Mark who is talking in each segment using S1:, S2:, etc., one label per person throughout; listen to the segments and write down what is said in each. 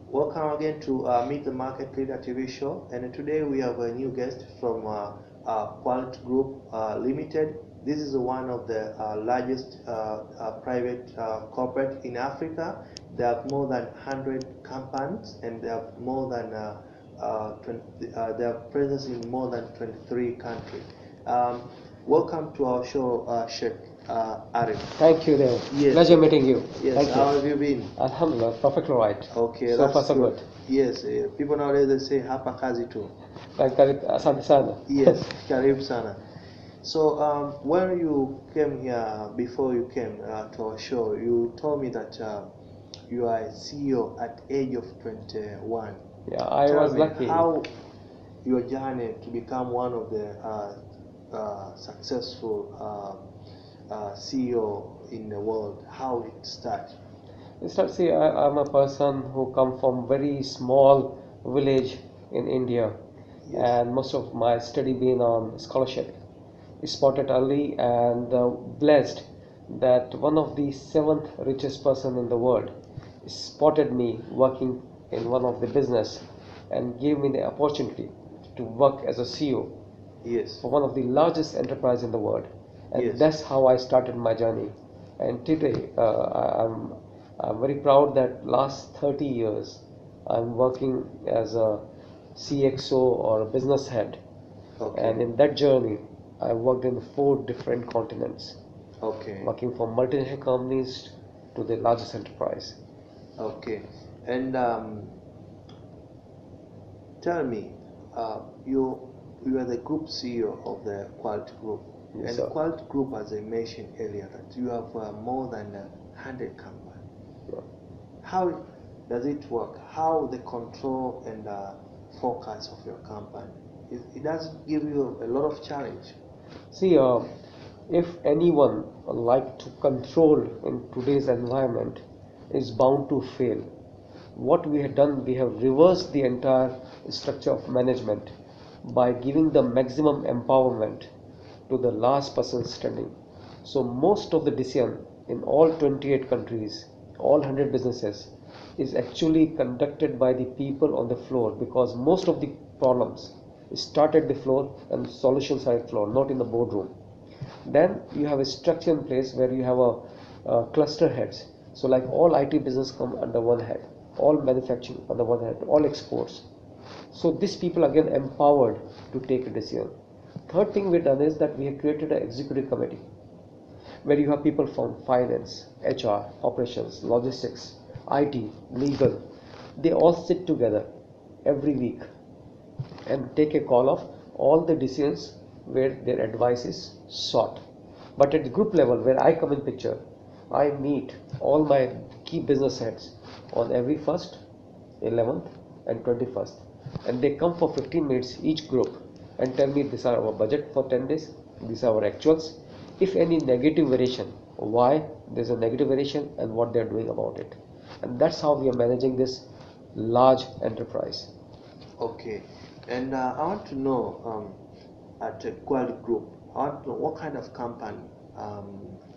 S1: Welcome again to Meet the Market Leader TV show. And today we have a new guest from Quality Group Limited. This is one of the largest private corporate in Africa. They have more than 100 companies and they have more than 20, they have presence in more than 23 countries. Welcome to our show, Sheikh Arif.
S2: Thank you, Dev.
S1: Yes.
S2: Pleasure meeting you.
S1: Yes,
S2: Thank
S1: how
S2: you.
S1: have you been?
S2: Alhamdulillah, perfectly right.
S1: Okay,
S2: So
S1: that's
S2: far so good.
S1: Yes, people nowadays they say hapa kazi too.
S2: Asante sana.
S1: Yes, karibu sana. So when you came here, before you came to our show, you told me that you are a CEO at age of 21.
S2: Yeah, I
S1: Tell
S2: was
S1: me
S2: lucky.
S1: how your journey to become one of the successful CEO in the world, how it started.
S2: See, I'm a person who come from very small village in India,
S1: Yes.
S2: and most of my study being on scholarship. Spotted early and blessed that one of the seventh richest person in the world spotted me working in one of the business and gave me the opportunity to work as a CEO
S1: Yes.
S2: for one of the largest enterprise in the world, and
S1: Yes.
S2: that's how I started my journey. And today I'm very proud that last 30 years I'm working as a CXO or a business head,
S1: Okay.
S2: and in that journey I worked in 4 different continents,
S1: Okay.
S2: working for multinational companies to the largest enterprise.
S1: Okay. And tell me, you are the group CEO of the Quality Group.
S2: Yes,
S1: And
S2: sir.
S1: Quality Group, as I mentioned earlier, that you have more than 100 companies.
S2: Yeah.
S1: How does it work? How the control and focus of your company? It does give you a lot of challenge.
S2: See, if anyone like to control in today's environment is bound to fail. What we have done, we have reversed the entire structure of management by giving the maximum empowerment to the last person standing. So most of the decision in all 28 countries, all 100 businesses is actually conducted by the people on the floor, because most of the problems start at the floor and solutions are at the floor, not in the boardroom. Then you have a structure in place where you have a cluster heads. So like all IT business come under one head, all manufacturing under one head, all exports. So these people again empowered to take a decision. Third thing we've done is that we have created an executive committee where you have people from finance, HR, operations, logistics, IT, legal. They all sit together every week and take a call of all the decisions where their advice is sought. But at the group level, where I come in picture, I meet all my key business heads on every 1st, 11th and 21st, and they come for 15 minutes each group and tell me these are our budget for 10 days, these are our actuals, if any negative variation, why there's a negative variation and what they're doing about it. And that's how we are managing this large enterprise.
S1: Okay. And I want to know at a Quality Group, I want to know what kind of company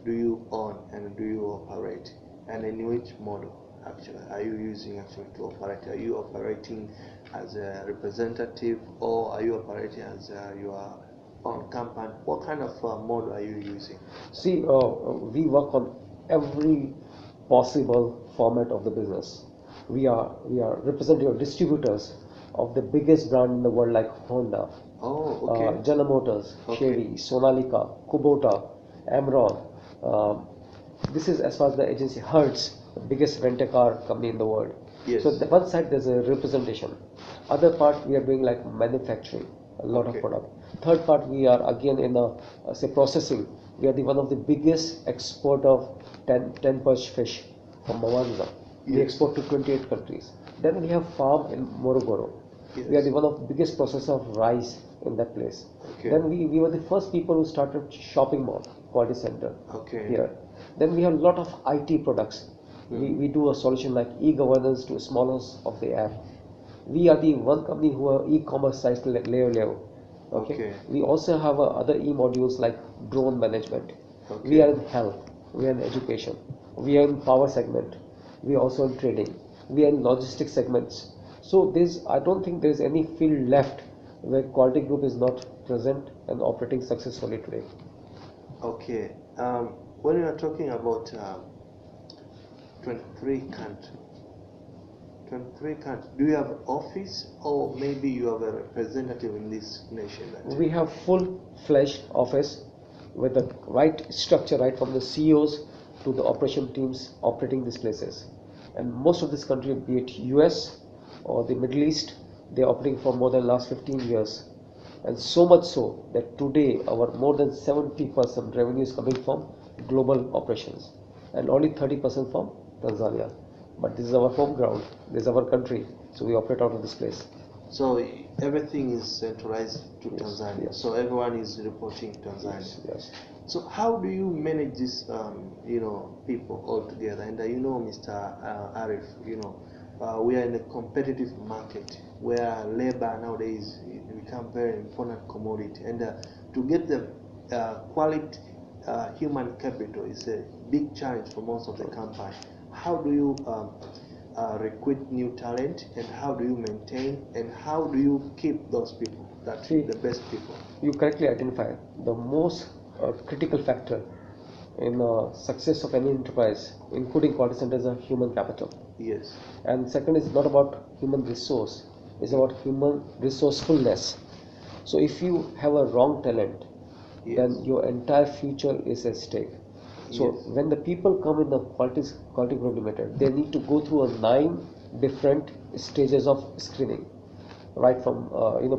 S1: do you own and do you operate, and in which model actually are you using actually to operate? Are you operating as a representative or are you operating as your own company? What kind of model are you using?
S2: See, we work on every possible format of the business. We are representative distributors of the biggest brand in the world, like Honda,
S1: Oh, okay.
S2: General Motors,
S1: Okay.
S2: Chevy, Sonalika, Kubota, Amron. This is as far as the agency Hertz, the biggest rent a car company in the world.
S1: Yes.
S2: So the one side there's a representation. Other part we are doing like manufacturing, a lot
S1: Okay.
S2: of product. Third part we are again in a say processing. We are the one of the biggest export of 10 perch fish from Mawanza. We
S1: Yes.
S2: export to 28 countries. Then we have farm in Morogoro.
S1: Yes.
S2: We are the one of the biggest processor of rice in that place.
S1: Okay.
S2: Then we were the first people who started shopping mall, quality center
S1: Okay.
S2: here. Then we have a lot of IT products. We do a solution like e-governance to smallest of the app. We are the one company who are e-commerce sites layer level.
S1: Okay.
S2: We also have other e-modules like drone management.
S1: Okay.
S2: We are in health. We are in education. We are in power segment. We are also in trading. We are in logistics segments. So I don't think there's any field left where quality group is not present and operating successfully today.
S1: Okay. When you are talking about 23 countries, 23 countries, do you have an office or maybe you have a representative in this nation?
S2: We have full-fledged office with the right structure, right from the CEOs to the operation teams operating these places. And most of this country, be it US or the Middle East, they are operating for more than last 15 years. And so much so that today our more than 70% revenue is coming from global operations and only 30% from Tanzania. But this is our home ground, this is our country, so we operate out of this place.
S1: So everything is centralized to
S2: Yes,
S1: Tanzania.
S2: yes.
S1: So everyone is reporting Tanzania.
S2: Yes.
S1: So how do you manage this, people all together? And Mr. Arif, we are in a competitive market where labor nowadays become very important commodity, and to get the quality human capital is a big challenge for most of the company. How do you recruit new talent, and how do you maintain, and how do you keep those people, the best people?
S2: You correctly identify the most critical factor in success of any enterprise, including quality centers, are human capital.
S1: Yes.
S2: And second is not about human resource, it's about human resourcefulness. So if you have a wrong talent,
S1: Yes.
S2: then your entire future is at stake. So
S1: Yes.
S2: when the people come in the quality group limited, they need to go through 9 different stages of screening, right from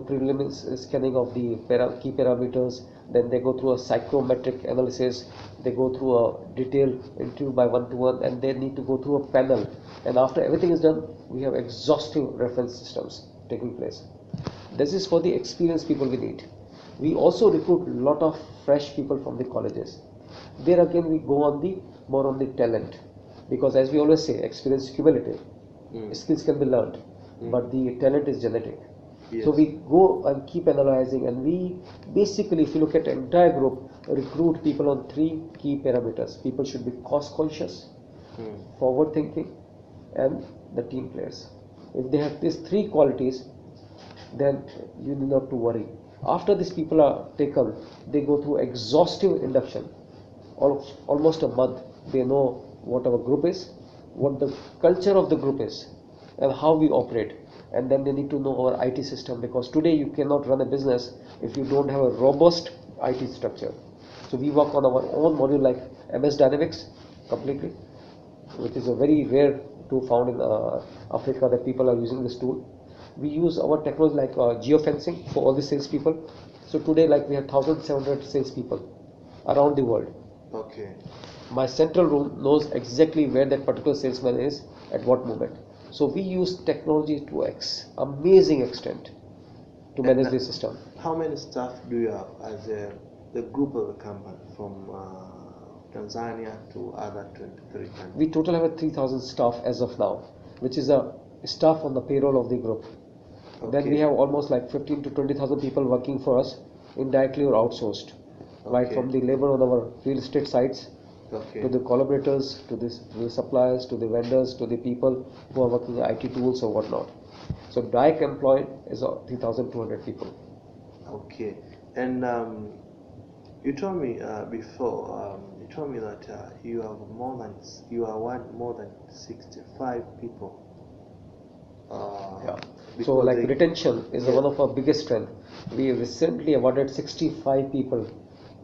S2: preliminary scanning of the key parameters, then they go through a psychometric analysis, they go through a detailed interview by one-to-one, and they need to go through a panel. And after everything is done, we have exhaustive reference systems taking place. This is for the experienced people we need. We also recruit a lot of fresh people from the colleges. There again we go on the more on the talent, because as we always say, experience is cumulative. Skills can be learned, but the talent is genetic.
S1: Yes.
S2: So we go and keep analyzing, and we basically, if you look at the entire group, recruit people on 3 key parameters. People should be cost conscious, forward thinking, and the team players. If they have these 3 qualities, then you need not to worry. After these people are taken, they go through exhaustive induction, almost a month. They know what our group is, what the culture of the group is, and how we operate. And then they need to know our IT system, because today you cannot run a business if you don't have a robust IT structure. So we work on our own module like MS Dynamics completely, which is a very rare tool found in Africa that people are using this tool. We use our technology like geofencing for all the salespeople. So today, like, we have 1,700 salespeople around the world.
S1: Okay.
S2: My central room knows exactly where that particular salesman is at what moment. So we use technology to amazing extent to manage the system.
S1: How many staff do you have as the group of the company from Tanzania to other 23 countries?
S2: We total have 3,000 staff as of now, which is a staff on the payroll of the group. Okay. Then we have almost like 15 to 20,000 people working for us, indirectly or outsourced, right from the labor on our real estate sites, to the collaborators, to the suppliers, to the vendors, to the people who are working IT tools or whatnot. So direct employed is 3,200 people.
S1: Okay. And you told me before, you told me that you are more than 65 people.
S2: Yeah. So like retention is one of our biggest strengths. We recently awarded 65 people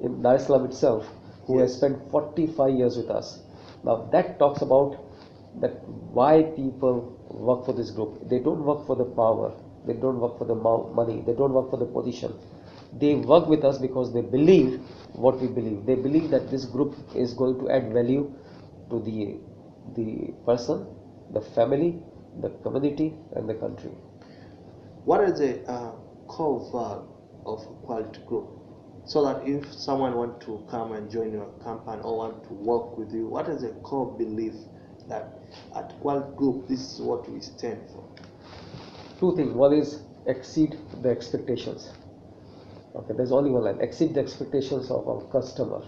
S2: in Dar es Salaam itself who has spent 45 years with us. Now that talks about that why people work for this group. They don't work for the power, they don't work for the money, they don't work for the position. They work with us because they believe what we believe. They believe that this group is going to add value to the person, the family, the community, and the country.
S1: What is the core value of a quality group? So that if someone wants to come and join your company or want to work with you, what is the core belief that at quality group this is what we stand for?
S2: 2 things. One is exceed the expectations. Okay, there's only one line: exceed the expectations of our customer.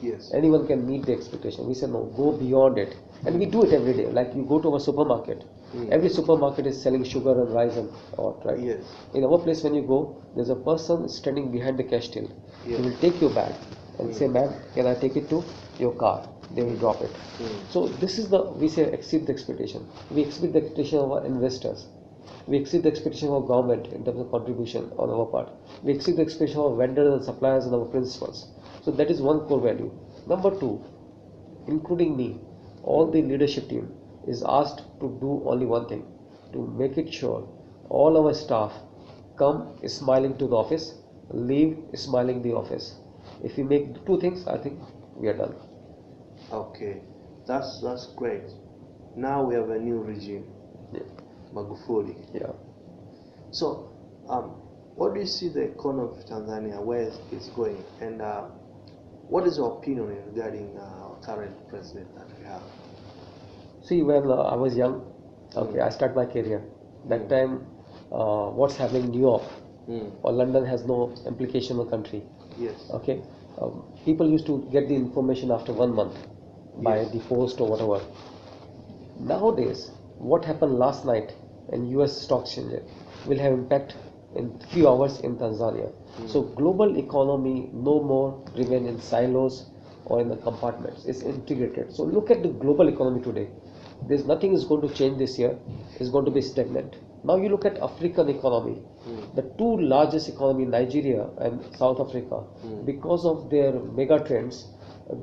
S1: Yes.
S2: Anyone can meet the expectation. We say no, go beyond it, and we do it every day. Like you go to our supermarket, Every supermarket is selling sugar and rice and all, right?
S1: Yes.
S2: In our place, when you go, there's a person standing behind the cash till.
S1: Yes.
S2: He will take your bag and say, "Ma'am, can I take it to your car?" They will drop it. So this is we say exceed the expectation. We exceed the expectation of our investors. We exceed the expectation of our government in terms of contribution on our part. We exceed the expectation of our vendors and suppliers and our principals. So that is one core value. Number two, including me, all the leadership team is asked to do only one thing, to make it sure all our staff come smiling to the office, leave smiling the office. If we make two things, I think we are done.
S1: Okay, that's great. Now we have a new regime,
S2: Yeah.
S1: Magufuli.
S2: Yeah.
S1: So, what do you see the economy of Tanzania, where it's going, and what is your opinion regarding our current president that we have?
S2: See, when I was young, okay, I started my career. That time, what's happening in New York or London has no implication on the country.
S1: Yes.
S2: Okay, people used to get the information after 1 month by
S1: Yes.
S2: the post or whatever. Nowadays, what happened last night in US stock exchange will have impact in few hours in Tanzania. So global economy no more remain in silos or in the compartments. It's integrated. So look at the global economy today. There's nothing is going to change this year. It's going to be stagnant. Now you look at African economy. The two largest economy, Nigeria and South Africa, because of their mega trends,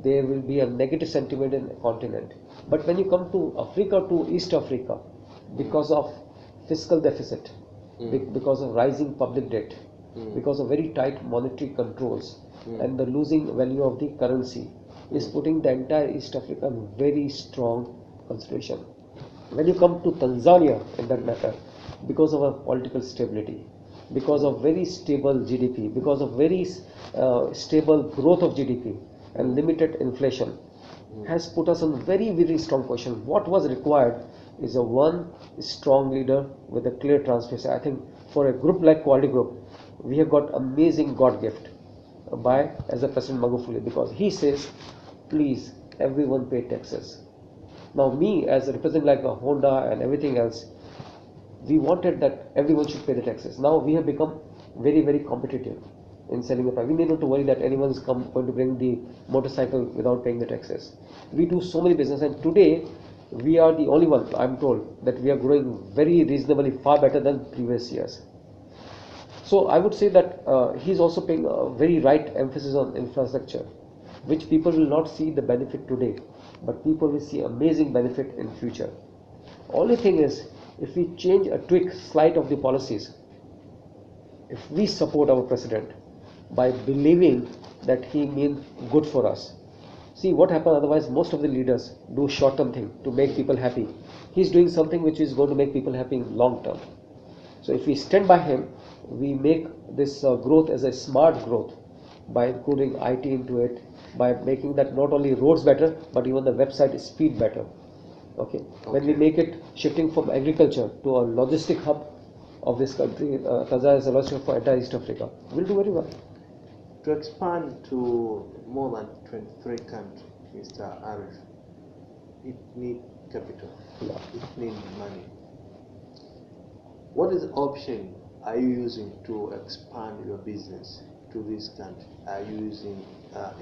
S2: there will be a negative sentiment in the continent. But when you come to Africa, to East Africa, because of fiscal deficit, because of rising public debt, because of very tight monetary controls, and the losing value of the currency, is putting the entire East Africa in very strong consideration. When you come to Tanzania, in that matter, because of a political stability, because of very stable GDP, because of very stable growth of GDP and limited inflation, has put us in very, very strong position. What was required is a one strong leader with a clear transparency. I think for a group like Quality Group, we have got amazing God gift by as a President Magufuli, because he says, please everyone pay taxes. Now me as a representative like a Honda and everything else, we wanted that everyone should pay the taxes. Now we have become very, very competitive in selling the price. We need not to worry that anyone is going to bring the motorcycle without paying the taxes. We do so many business, and today we are the only one, I'm told, that we are growing very reasonably far better than previous years. So I would say that he's also paying a very right emphasis on infrastructure, which people will not see the benefit today, but people will see amazing benefit in future. Only thing is, if we change a tweak, slight of the policies, if we support our president by believing that he means good for us. See what happens, otherwise most of the leaders do short-term thing to make people happy. He's doing something which is going to make people happy in long term. So if we stand by him, we make this growth as a smart growth by including IT into it, by making that not only roads better, but even the website speed better. Okay. When we make it shifting from agriculture to a logistic hub of this country, Tanzania is a logistic hub for entire East Africa, we'll do very well.
S1: To expand to more than 23 countries, Mr. Arif, it needs capital.
S2: Yeah.
S1: It needs money. What is the option are you using to expand your business to this country? Are you using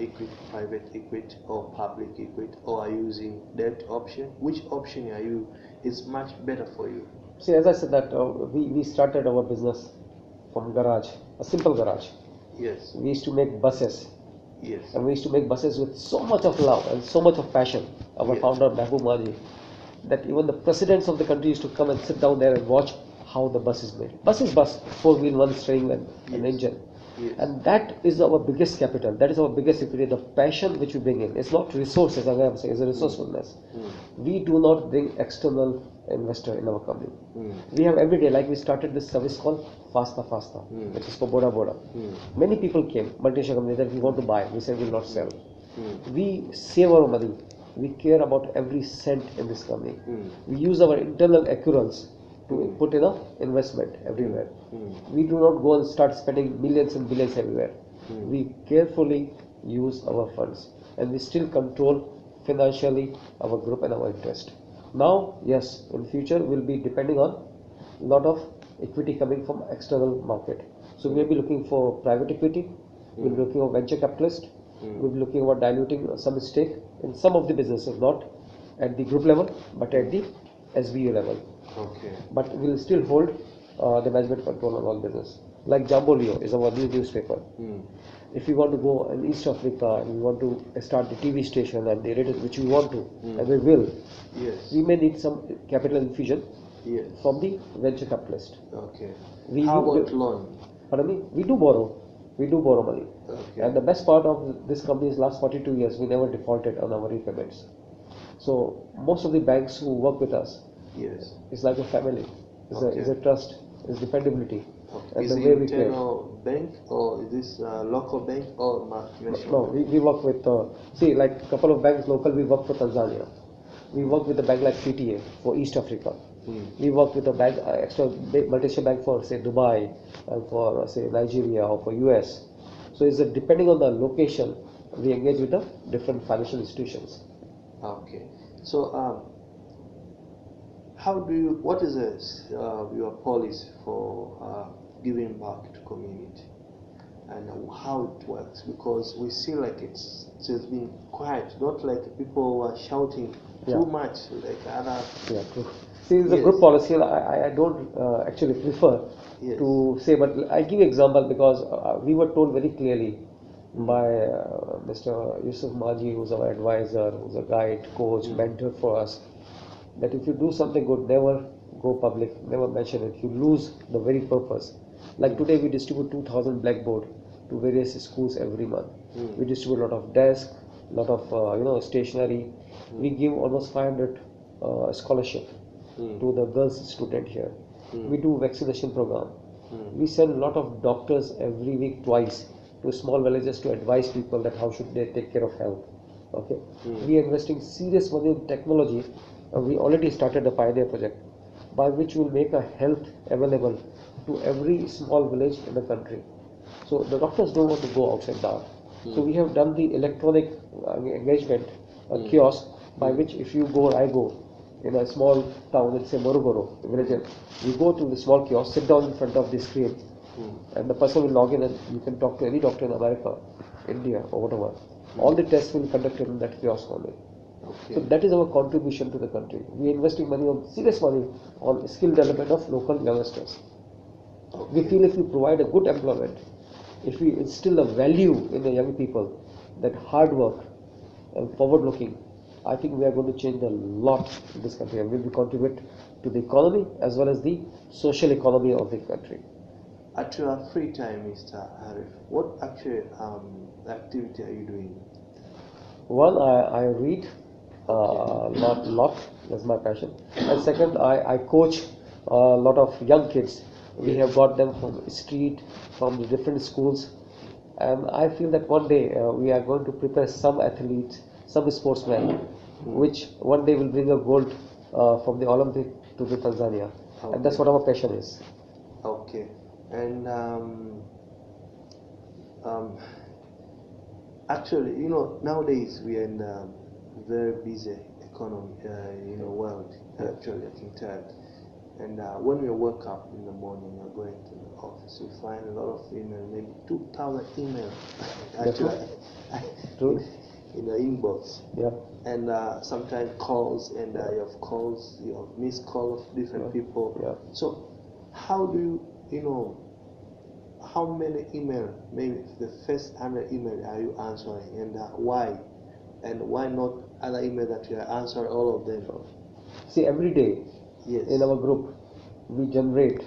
S1: equity, private equity, or public equity, or are you using debt option? Which option are you is much better for you?
S2: See, as I said that we started our business from garage, a simple garage.
S1: Yes.
S2: We used to make buses.
S1: Yes.
S2: And we used to make buses with so much of love and so much of passion. Our founder, Mehboob Maji, that even the presidents of the country used to come and sit down there and watch how the bus is made. Bus is bus, 4-wheel, one steering and an engine.
S1: Yes.
S2: And that is our biggest capital. That is our biggest equity, the passion which we bring in. It's not resources, as I am saying, it's a resourcefulness. We do not bring external investor in our company. We have every day, like we started this service called Fasta, which is for Boda Boda. Many people came, multinational companies, that we want to buy. We said we will not sell. We save our money. We care about every cent in this company. We use our internal accruals to put in a investment everywhere. We do not go and start spending millions and billions everywhere. We carefully use our funds, and we still control financially our group and our interest. Now, yes, in future we'll be depending on a lot of equity coming from external market. So we'll be looking for private equity, we'll be looking for venture capitalist, we'll be looking about diluting some stake in some of the businesses, not at the group level, but at the SBU level.
S1: Okay.
S2: But we'll still hold the management control on all business. Like Jamboleo is our new newspaper. If we want to go in East Africa and we want to start the TV station and the rate which we want to, and we will,
S1: Yes.
S2: we may need some capital infusion
S1: Yes.
S2: from the venture capitalist.
S1: Okay.
S2: We
S1: How
S2: do-
S1: about loan?
S2: Pardon me? We do borrow. We do borrow money.
S1: Okay.
S2: And the best part of this company is last 42 years, we never defaulted on our repayments. So most of the banks who work with us,
S1: Yes.
S2: it's like a family. It's,
S1: Okay.
S2: it's a trust. It's dependability.
S1: Okay.
S2: And
S1: Is
S2: the
S1: it
S2: way we pay.
S1: internal bank or is this local bank or national?
S2: No, we work with, see, like a couple of banks local, we work for Tanzania. We work with a bank like PTA for East Africa. We work with a bank, extra multinational bank for, say, Dubai and for, say, Nigeria or for US. So it's depending on the location, we engage with the different financial institutions.
S1: Okay. So how do you? What is your policy for giving back to community, and how it works? Because we see like it's just been quiet, not like people are shouting too much like other.
S2: Yeah, true. See, it's a group policy. I don't actually prefer to say, but I give you example because we were told very clearly by Mr. Yusuf Maji, who's our advisor, who's a guide, coach, mentor for us, that if you do something good, never go public, never mention it. You lose the very purpose. Like today, we distribute 2,000 blackboard to various schools every month. We distribute a lot of desks, a lot of stationery. We give almost 500 scholarship to the girls student here. We do vaccination program. We send a lot of doctors every week, twice, to small villages to advise people that how should they take care of health. Okay, we are investing serious money in technology. We already started a pioneer project by which we will make a health available to every small village in the country. So the doctors don't want to go outside now. So we have done the electronic engagement kiosk by which if you go or I go in a small town, let's say Morogoro, village, you go to the small kiosk, sit down in front of the screen, and the person will log in and you can talk to any doctor in America, India or whatever. All the tests will be conducted in that kiosk only.
S1: Okay.
S2: So that is our contribution to the country. We are investing money on serious money on skill development of local youngsters. We feel if we provide a good employment, if we instill a value in the young people, that hard work and forward looking, I think we are going to change a lot in this country and we will contribute to the economy as well as the social economy of the country.
S1: At your free time, Mr. Arif, what actually activity are you doing?
S2: One, I read lot, that's my passion. And second, I coach a lot of young kids. We have got them from street, from the different schools. And I feel that one day we are going to prepare some athletes, some sportsmen, which one day will bring a gold from the Olympic to the Tanzania.
S1: Okay.
S2: And that's what our passion is.
S1: Okay. And actually, nowadays we are in a very busy economy, world. Actually, I can tell. And when we wake up in the morning, we're going to the office, we find a lot of email, maybe 2,000 emails actually in the inbox.
S2: Yeah.
S1: And sometimes calls, and you have calls, you have missed calls of different people.
S2: Yeah.
S1: So how do you, how many email, maybe the first 100 email are you answering, and why? And why not other email that you are answering all of them?
S2: See, every day in our group, we generate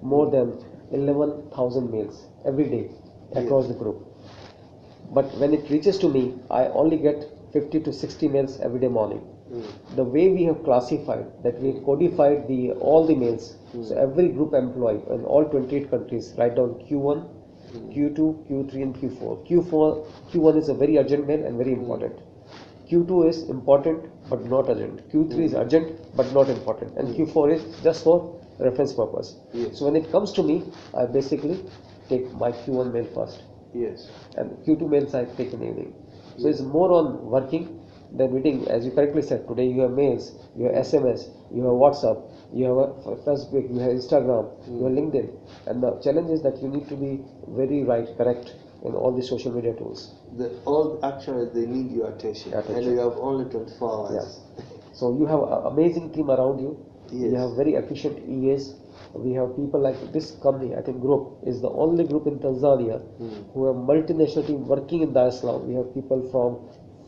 S2: more than 11,000 mails every day across the group. But when it reaches to me, I only get 50 to 60 mails every day morning. The way we have classified, that we have codified all the mails. So every group employee in all 28 countries write down Q1, Q2, Q3 and Q4. Q1 is a very urgent mail and very important. Q2 is important but not urgent. Q3 is urgent but not important. And Q4 is just for reference purpose. So when it comes to me, I basically take my Q1 mail first.
S1: Yes.
S2: And Q2 mails I take in the evening. So it's more on working Then reading, as you correctly said, today you have mails, you have SMS, you have WhatsApp, you have Facebook, you have Instagram, you have LinkedIn. And the challenge is that you need to be very correct in all the social media tools.
S1: All actually they need your attention, and you have only 24 hours.
S2: Yeah. So you have an amazing team around you.
S1: Yes.
S2: You have very efficient EAs. We have people like this company, I think group is the only group in Tanzania who have multinational team working in Dar es Salaam. We have people from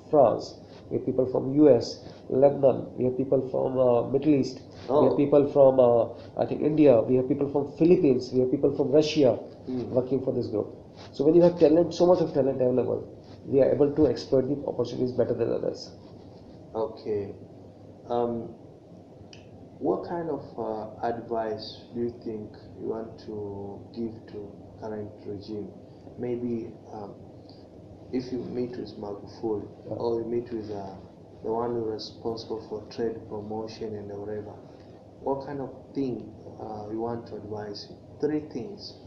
S2: France, we have people from US, Lebanon, we have people from Middle East, we have people from I think India, we have people from Philippines, we have people from Russia working for this group. So when you have talent, so much of talent available, we are able to exploit the opportunities better than others.
S1: Okay. What kind of advice do you think you want to give to current regime? Maybe if you meet with Magufuli or you meet with the one who is responsible for trade promotion and whatever, what kind of thing you want to advise him? 3 things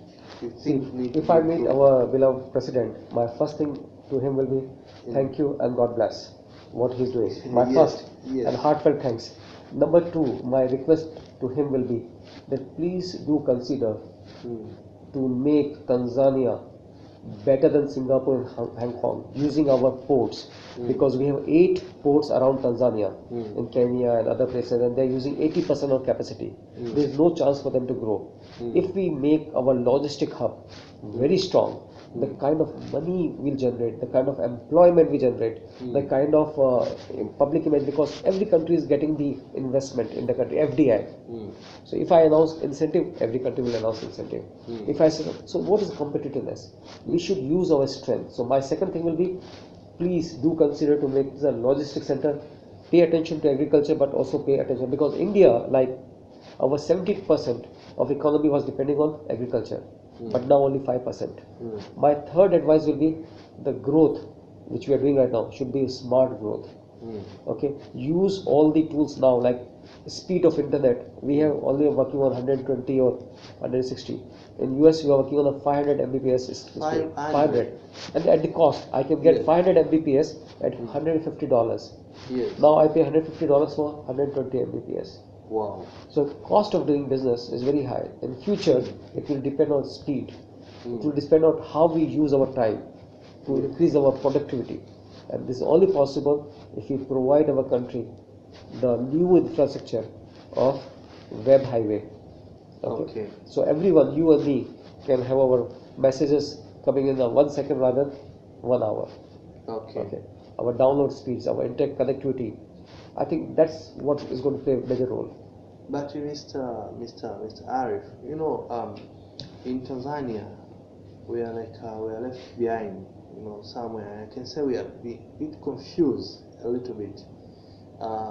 S1: you think need
S2: if
S1: to
S2: I
S1: be
S2: meet
S1: improved.
S2: our beloved president, my first thing to him will be thank you and God bless what he's doing. My first and heartfelt thanks. Number 2, my request to him will be that please do consider to make Tanzania better than Singapore and Hong Kong using our ports, because we have 8 ports around Tanzania in Kenya and other places, and they're using 80% of capacity. There is no chance for them to grow. If we make our logistic hub very strong, the kind of money we'll generate, the kind of employment we generate, the kind of public image, because every country is getting the investment in the country, FDI. So if I announce incentive, every country will announce incentive. If I say, so what is competitiveness? We should use our strength. So my second thing will be, please do consider to make this a logistic center. Pay attention to agriculture, but also pay attention, because India, like our 70% of economy was depending on agriculture, but now only 5%. My third advice will be the growth which we are doing right now should be smart growth. Okay, use all the tools now, like speed of internet. We have only working on 120 or 160. In US we are working on a 500 Mbps. 500. And at the cost, I can get 500 Mbps at $150. Now I pay $150 for 120 Mbps.
S1: Wow.
S2: So cost of doing business is very high. In future, it will depend on speed. It will depend on how we use our time to increase our productivity. And this is only possible if we provide our country the new infrastructure of web highway. Okay. So everyone, you and me, can have our messages coming in 1 second rather than 1 hour. Okay. Our download speeds, our internet connectivity. I think that's what is going to play a major role.
S1: But Mr. Arif, you know, in Tanzania, we are left behind, you know, somewhere. I can say we are a bit confused a little bit,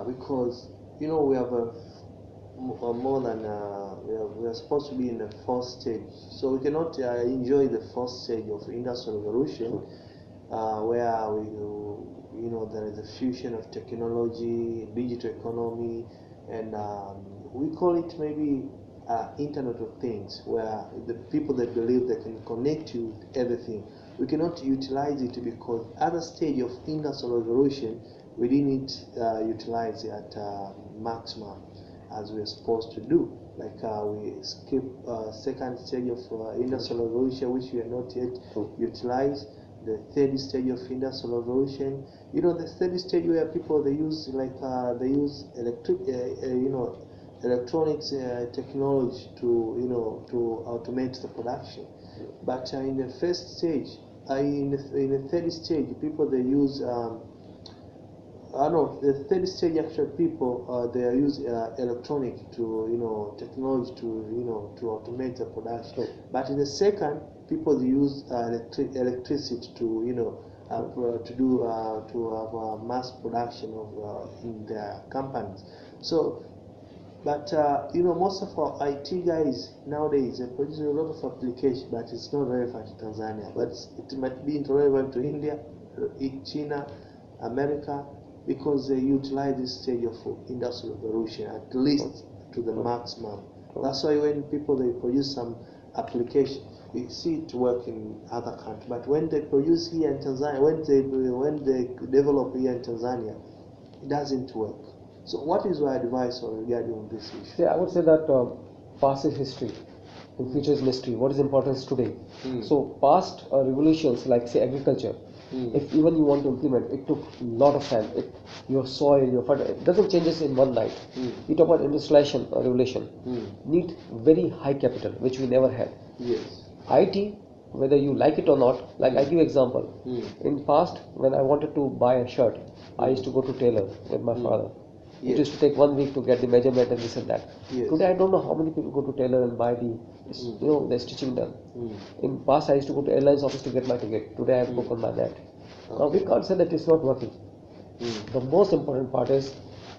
S1: because you know we have more than we are supposed to be in the 4th stage, so we cannot enjoy the 4th stage of industrial revolution, where we, you know, there is a fusion of technology, digital economy, and we call it maybe Internet of Things, where the people that believe they can connect you with everything, we cannot utilize it because other stage of industrial revolution we didn't utilize it at maximum as we're supposed to do. Like we skip 2nd stage of industrial revolution, which we are not yet utilized. The 3rd stage of industrial revolution, you know, the 3rd stage where people they use electronics technology to, you know, to automate the production. But in the 1st stage, in the 3rd stage, people they use the 3rd stage actual people they use electronic to, you know, technology to, you know, to automate the production. But in the 2nd, people use electricity to, you know, to have mass production of in their companies. So, but you know, most of our IT guys nowadays they produce a lot of applications, but it's not relevant to Tanzania. But it might be relevant to India, China, America, because they utilize this stage of industrial revolution at least to the maximum. That's why when people they produce some application, we see it work in other countries. But when they produce here in Tanzania, when they develop here in Tanzania, it doesn't work. So what is your advice regarding this issue?
S2: Yeah, I would say that past is history and future is mystery. What is important is today. So past revolutions like say agriculture, if even you want to implement, it took a lot of time. Your soil, your fertilizer, it doesn't change this in one night. You talk about industrialization revolution, need very high capital, which we never had.
S1: Yes.
S2: IT, whether you like it or not, like I give example. In past, when I wanted to buy a shirt, I used to go to tailor with my father. It used to take 1 week to get the measurement and this and that. Today I don't know how many people go to tailor and buy the stitching done. In past I used to go to airlines office to get my ticket. Today I book on my net. Now we can't say that it's not working. The most important part is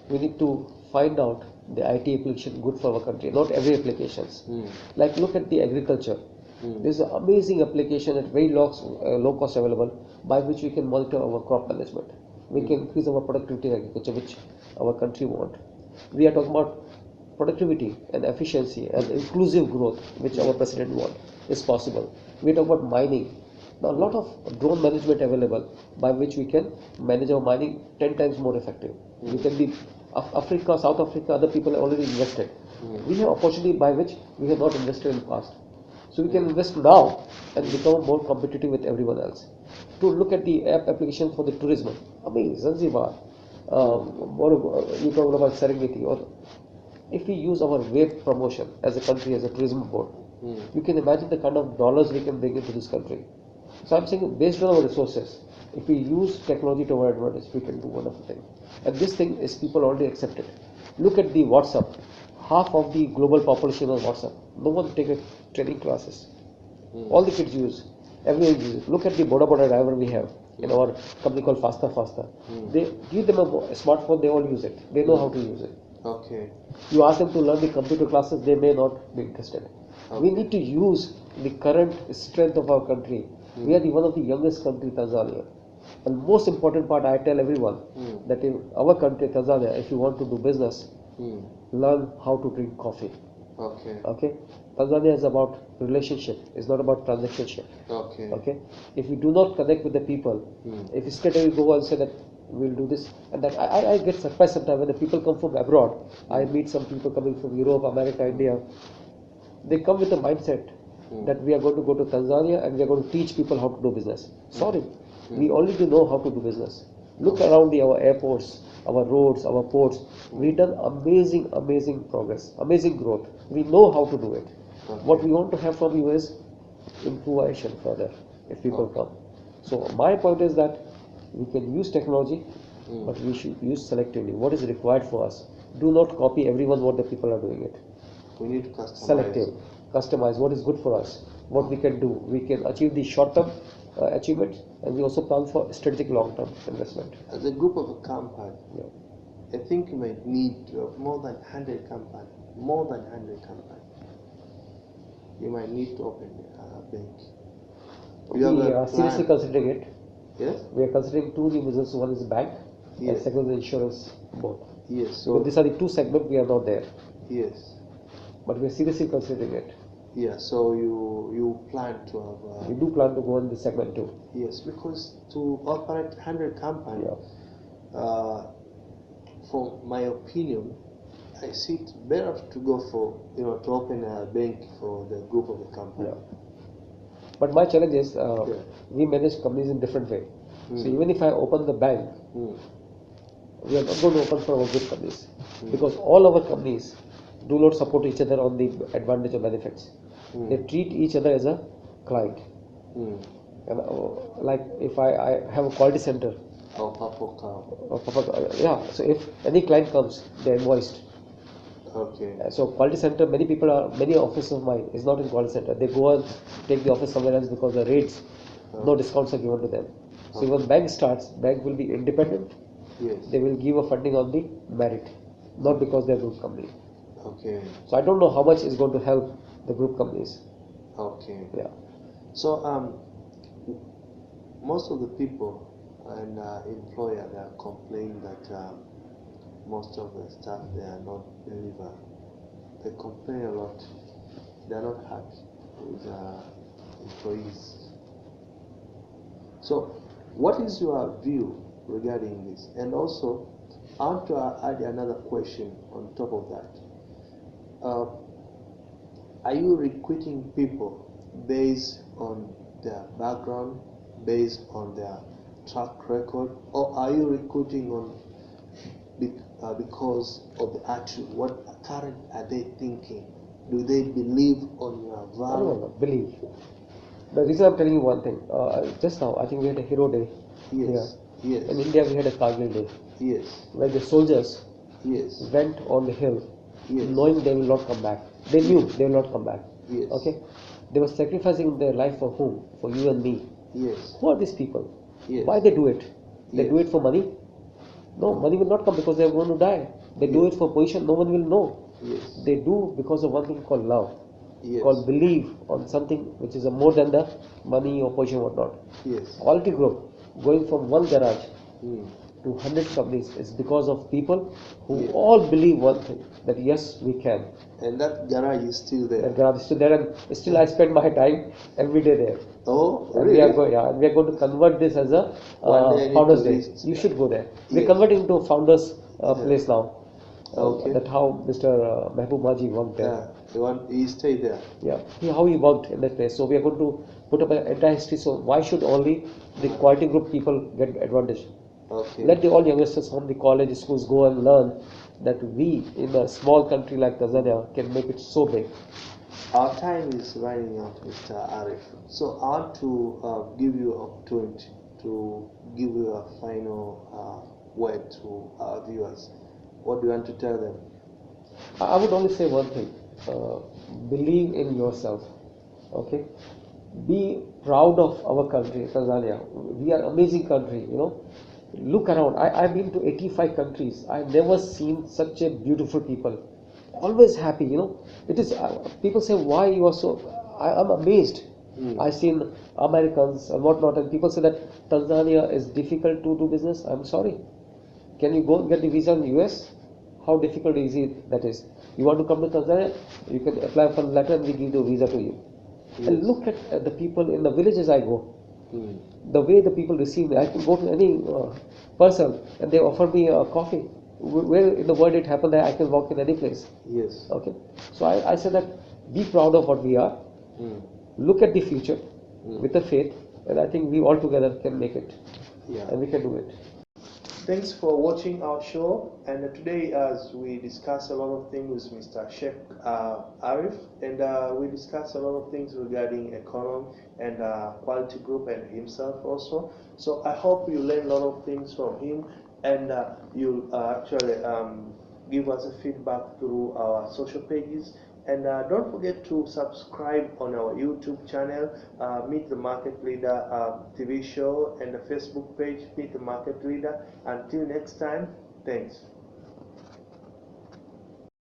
S2: we need to find out the IT application good for our country, not every applications. Like look at the agriculture. There's an amazing application at very low cost available by which we can monitor our crop management. We can increase our productivity in agriculture, which our country want. We are talking about productivity and efficiency and inclusive growth, which our president want, is possible. We talk about mining. Now a lot of drone management available by which we can manage our mining 10 times more effective. We can be Africa, South Africa, other people have already invested. We have opportunity by which we have not invested in the past. So we can invest now and become more competitive with everyone else. To look at the app application for the tourism, amazing, Zanzibar, you talk about Serengeti, or if we use our web promotion as a country, as a tourism board, you can imagine the kind of dollars we can bring into this country. So I'm saying based on our resources, if we use technology to our advantage, we can do wonderful thing. And this thing is people already accepted. Look at the WhatsApp. Half of the global population on WhatsApp. No one take a training classes. All the kids use. Everyone uses it. Look at the Boda Boda driver we have in our company called Faster. They give them a smartphone, they all use it. They know how to use it.
S1: Okay.
S2: You ask them to learn the computer classes, they may not be interested. We need to use the current strength of our country. We are one of the youngest country, Tanzania. And most important part, I tell everyone that in our country, Tanzania, if you want to do business, learn how to drink coffee. Okay. Tanzania is about relationship. It's not about transactionship. Okay. If we do not connect with the people, if instead we go and say that we'll do this and that, I get surprised sometimes when the people come from abroad. I meet some people coming from Europe, America, India. They come with a mindset that we are going to go to Tanzania and we are going to teach people how to do business. Sorry, we already know how to do business. Look around our airports, our roads, our ports. We've done amazing progress, amazing growth. We know how to do it. What we want to have from you is improvisation further if people come. So my point is that we can use technology, but we should use selectively. What is required for us? Do not copy everyone what the people are doing it.
S1: We need to customize.
S2: Selective, customize what is good for us, what we can do. We can achieve the short-term achievements, and we also plan for strategic long-term investment.
S1: As a group of a company, I think you might need to have more than 100 companies. You might need to open a bank.
S2: We are seriously considering it.
S1: Yes?
S2: We are considering two new businesses. One is bank, and second is insurance both.
S1: Yes.
S2: So these are the two segments we are not there.
S1: Yes.
S2: But we are seriously considering it.
S1: Yeah, so you plan to have...
S2: we do plan to go in this segment too.
S1: Yes, because to operate 100 companies, for my opinion, I see it better to go for, to open a bank for the group of the company.
S2: But my challenge is, we manage companies in different way. So even if I open the bank, we are not going to open for our good companies. Because all our companies do not support each other on the advantage or benefits. They treat each other as a client. And, like if I have a quality center. So if any client comes, they're invoiced.
S1: Okay.
S2: So quality center, many offices of mine is not in quality center. They go and take the office somewhere else because the rates, no discounts are given to them. So when bank starts, bank will be independent.
S1: Yes.
S2: They will give a funding on the merit, not because they're a group company.
S1: Okay.
S2: So I don't know how much is going to help the group companies.
S1: Okay.
S2: Yeah.
S1: So most of the people and employer, they are complaining that most of the staff, they are not deliver. They complain a lot. They are not happy with employees. So what is your view regarding this? And also, I want to add another question on top of that. Uh, are you recruiting people based on their background, based on their track record, or are you recruiting on because of the attitude? What current are they thinking? Do they believe on your value?
S2: No, believe. The reason I'm telling you one thing, just now I think we had a hero day here.
S1: Yes, yes,
S2: In India we had a Kargil day,
S1: yes,
S2: where the soldiers
S1: yes,
S2: went on the hill,
S1: yes,
S2: knowing they will not come back. They knew they will not come back.
S1: yes,
S2: Okay, they were sacrificing their life for whom? For you and me.
S1: yes,
S2: Who are these people?
S1: yes,
S2: Why they do it? They
S1: yes,
S2: do it for money? No, money will not come because they are going to die. They do
S1: yes,
S2: it for position. No one will know.
S1: yes,
S2: They do because of one thing called love,
S1: yes,
S2: called believe on something which is a more than the money or position or whatnot.
S1: yes,
S2: Quality group going from one garage
S1: mm,
S2: to hundreds companies is because of people who
S1: yeah.
S2: all believe one thing, that yes, we can.
S1: And that garage is still there.
S2: That garage is still there, and still I spend my time every day there.
S1: Oh,
S2: And
S1: really?
S2: we are going, yeah, and we are going to convert this as a
S1: One day I need
S2: founders
S1: to
S2: day.
S1: visit.
S2: You should go there. We're
S1: Yes.
S2: converting into a founders place now.
S1: Okay.
S2: That's how Mr. Mehboob Maji worked there.
S1: Yeah, he stayed there.
S2: Yeah, how he worked in that place. So we are going to put up an entire history. So why should only the quality group people get advantage?
S1: Okay.
S2: Let the all youngsters from the college schools go and learn that we in a small country like Tanzania can make it so big.
S1: Our time is running out, Mr. Arif. So I want to give you an opportunity to give you a final word to our viewers. What do you want to tell them?
S2: I would only say one thing: believe in yourself. Okay, be proud of our country, Tanzania. We are amazing country. Look around. I've been to 85 countries. I've never seen such a beautiful people. Always happy. It is. People say, why you are so. I'm amazed. I've seen Americans and whatnot, and people say that Tanzania is difficult to do business. I'm sorry. Can you go and get the visa in the US? How difficult is it that is? You want to come to Tanzania? You can apply for a letter and we give the visa to you.
S1: Yes.
S2: And look at the people in the villages I go.
S1: Mm.
S2: The way the people receive me. I can go to any person and they offer me a coffee. Where in the world it happened that I can walk in any place.
S1: Yes.
S2: Okay. So I say that be proud of what we are.
S1: Mm.
S2: Look at the future with a faith, and I think we all together can make it.
S1: Yeah.
S2: And we can do it.
S1: Thanks for watching our show, and today as we discuss a lot of things with Mr. Sheikh Arif, and we discuss a lot of things regarding economy and quality group and himself also. So I hope you learn a lot of things from him, and you'll actually give us a feedback through our social pages. And don't forget to subscribe on our YouTube channel, Meet the Market Leader TV show, and the Facebook page, Meet the Market Leader. Until next time, thanks.